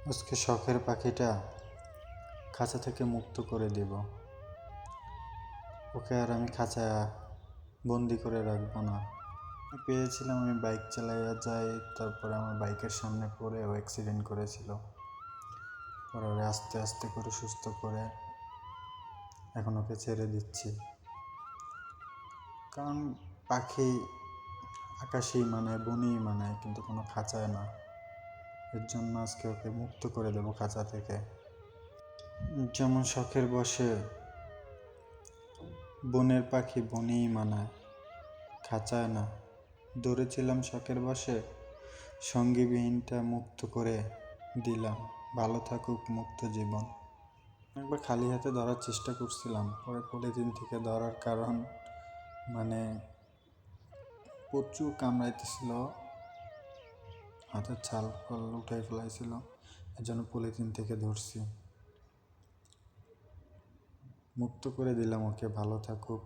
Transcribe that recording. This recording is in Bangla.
আজকে শখের পাখিটা খাঁচা থেকে মুক্ত করে দিব। ওকে আর আমি খাঁচায় বন্দি করে রাখবো না। পেয়েছিলাম, আমি বাইক চালাইয়া যাই, তারপরে আমার বাইকের সামনে পড়ে ও অ্যাক্সিডেন্ট করেছিল। পরে ওরে আস্তে আস্তে করে সুস্থ করে এখন ওকে ছেড়ে দিচ্ছি। কারণ পাখি আকাশেই মানায়, বনেই মানায়, কিন্তু কোনো খাঁচায় না। এর জন্য আজকে ওকে মুক্ত করে দেবো খাঁচা থেকে। যেমন শখের বশে বনের পাখি বনেই মানায়, খাঁচায় না। ধরেছিলাম শখের বশে, সঙ্গীবিহীনটা মুক্ত করে দিলাম। ভালো থাকুক মুক্ত জীবন। একবার খালি হাতে ধরার চেষ্টা করছিলাম, পরে পলিথিন থেকে ধরার কারণ প্রচুর কামড়াইতেছিল, হাতের ছাল উঠাই ফেলাইছিল, এর জন্য পলিথিন থেকে ধরছি। মুক্ত করে দিলাম ওকে, ভালো থাকুক।